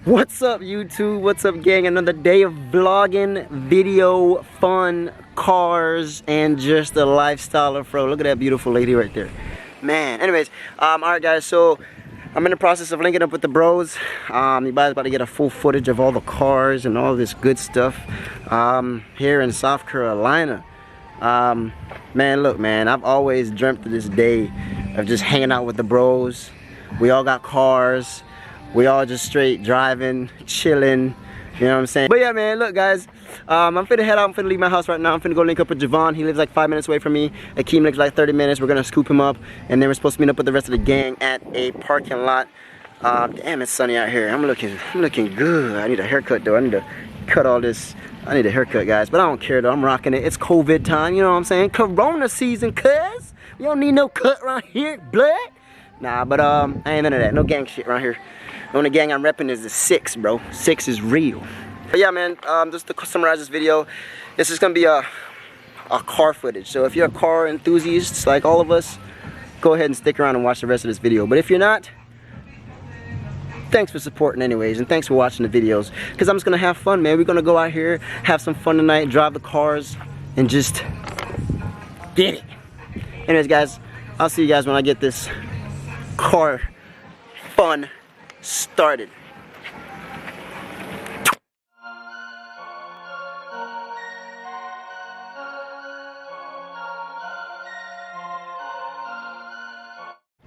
What's up, YouTube? What's up, gang? Another day of vlogging, video, fun, cars, and just the lifestyle of Fro. Look at that beautiful lady right there. Man, anyways, alright guys, so I'm in the process of linking up with the bros. You guys about to get a full footage of all the cars and all this good stuff here in South Carolina. Man, look, man, I've always dreamt of this day of just hanging out with the bros. We all got cars. We all just straight driving, chilling, you know what I'm saying? But yeah, man, look guys, I'm finna head out, I'm finna leave my house right now. I'm finna go link up with Javon. He lives like 5 minutes away from me. Akeem lives like 30 minutes. We're gonna scoop him up, and then we're supposed to meet up with the rest of the gang at a parking lot. Damn, it's sunny out here. I'm looking good. I need a haircut though. I need to cut all this. I need a haircut, guys, but I don't care though. I'm rocking it. It's COVID time, you know what I'm saying? Corona season, cuz. We don't need no cut around here, blood. Nah, but I ain't none of that. No gang shit around here. The only gang I'm repping is the 6, bro. 6 is real. But yeah, man, just to summarize this video, this is gonna be a car footage. So if you're a car enthusiast like all of us, go ahead and stick around and watch the rest of this video. But if you're not, thanks for supporting anyways, and thanks for watching the videos. Because I'm just gonna have fun, man. We're gonna go out here, have some fun tonight, drive the cars, and just get it. Anyways, guys, I'll see you guys when I get this car fun started.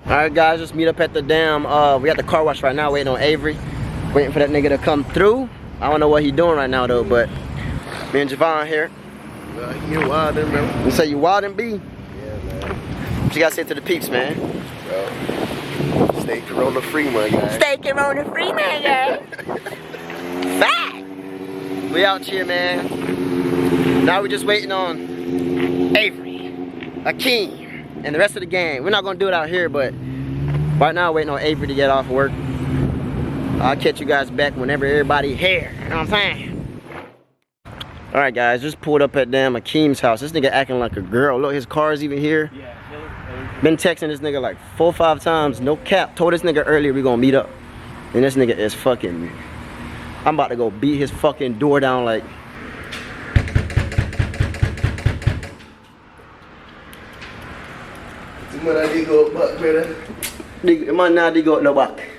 Alright guys, just meet up at the damn, we at the car wash right now waiting on Avery. Waiting for that nigga to come through. I don't know what he doing right now though, but me and Javon here. You wildin', bro. You say you wildin', B? Yeah, man. What you gotta say to the peeps, man? Bro, stay corona free, my guy. Stay corona free, my guy. Fact! We out here, man. Now we just waiting on Avery, Akeem, and the rest of the gang. We're not gonna do it out here, but right now waiting on Avery to get off work. I'll catch you guys back whenever everybody here. You know what I'm saying? Alright guys, just pulled up at damn Akeem's house. This nigga acting like a girl. Look, his car's even here. Been texting this nigga like 4 or 5 times, no cap. Told this nigga earlier we gonna meet up. And this nigga is fucking, I'm about to go beat his fucking door down like. Mana dia go back, brother? Mana dia go back?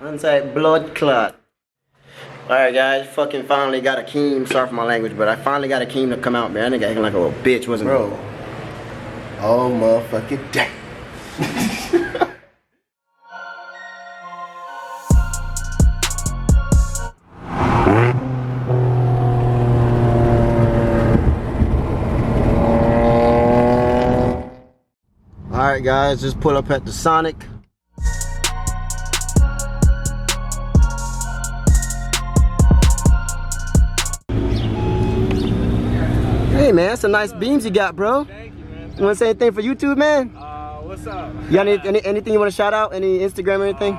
Inside blood clot. Alright guys, fucking finally got Akeem. Sorry for my language, but I finally got Akeem to come out, man. That nigga acting like a little bitch, wasn't he? Bro. Oh motherfucking day. Alright guys, just pull up at the Sonic. Hey man, that's some nice beams you got, bro. Thank you, man. You wanna say anything for YouTube, man? What's up? You got anything you wanna shout out? Any Instagram or anything?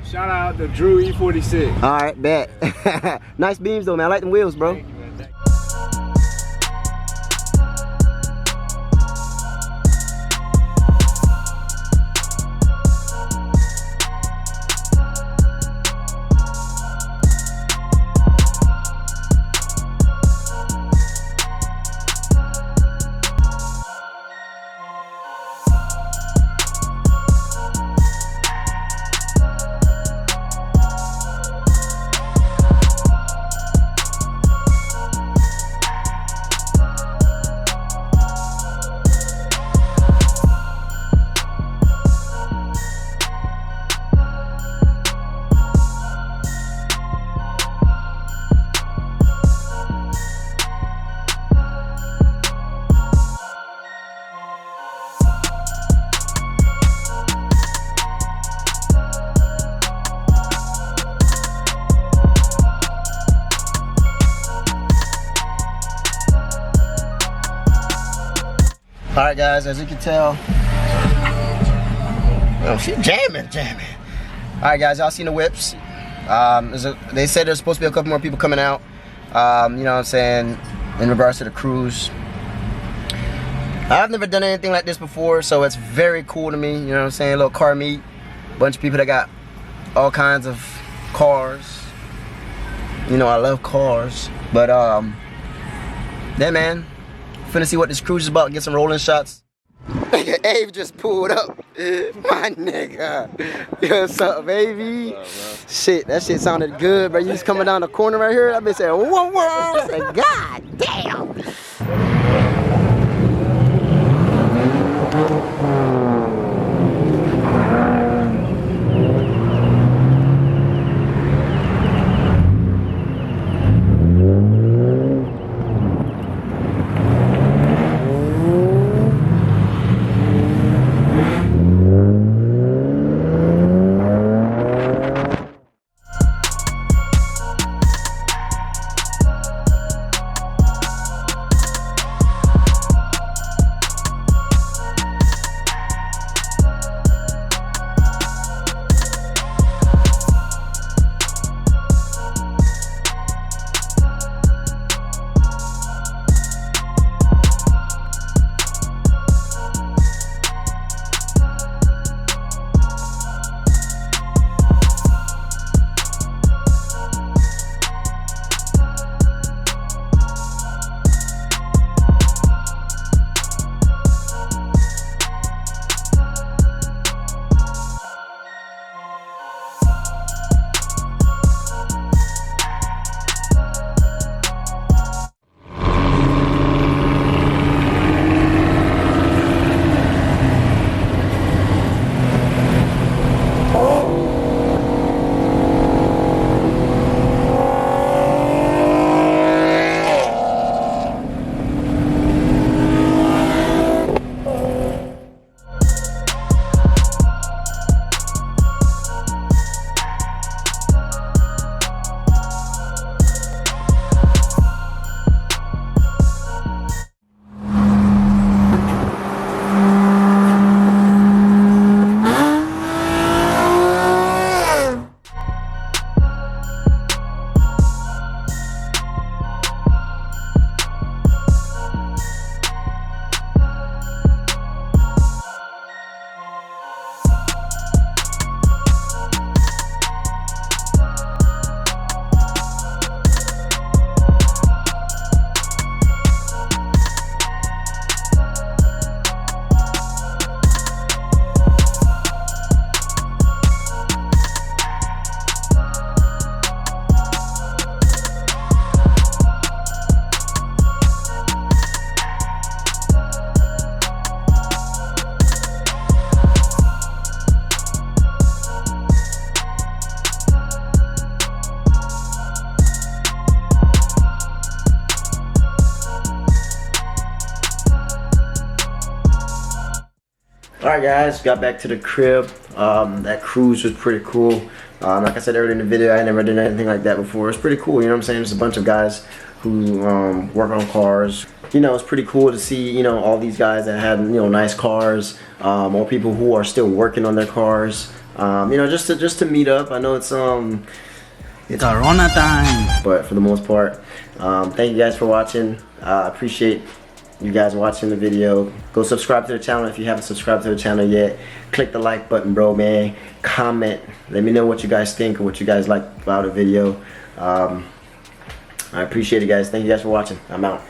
Shout out to Drew E46. Alright, bet. Nice beams though, man. I like them wheels, bro. Thank you, man. Alright guys, as you can tell, oh, she jamming. Alright guys, y'all seen the whips. They said there's supposed to be a couple more people coming out. You know what I'm saying, in regards to the cruise. I've never done anything like this before, so it's very cool to me. You know what I'm saying? A little car meet, bunch of people that got all kinds of cars. You know, I love cars, but yeah, man. Finna see what this cruise is about. Get some rolling shots. Abe just pulled up, my nigga. Yo, what's up, baby? What's up, shit, that shit sounded good, bro. You just coming down the corner right here. I've been saying, whoa, whoa. I said, God damn. Alright guys, got back to the crib. That cruise was pretty cool. Like I said earlier in the video, I never done anything like that before. It's pretty cool, you know what I'm saying? There's a bunch of guys who work on cars. You know, it's pretty cool to see, you know, all these guys that have, you know, nice cars, or people who are still working on their cars. You know, just to meet up. I know it's Corona time. but for the most part, thank you guys for watching. I appreciate you guys watching the video. Go subscribe to the channel if you haven't subscribed to the channel yet. Click the like button, bro, man. Comment. Let me know what you guys think or what you guys like about the video. I appreciate it, guys. Thank you guys for watching. I'm out.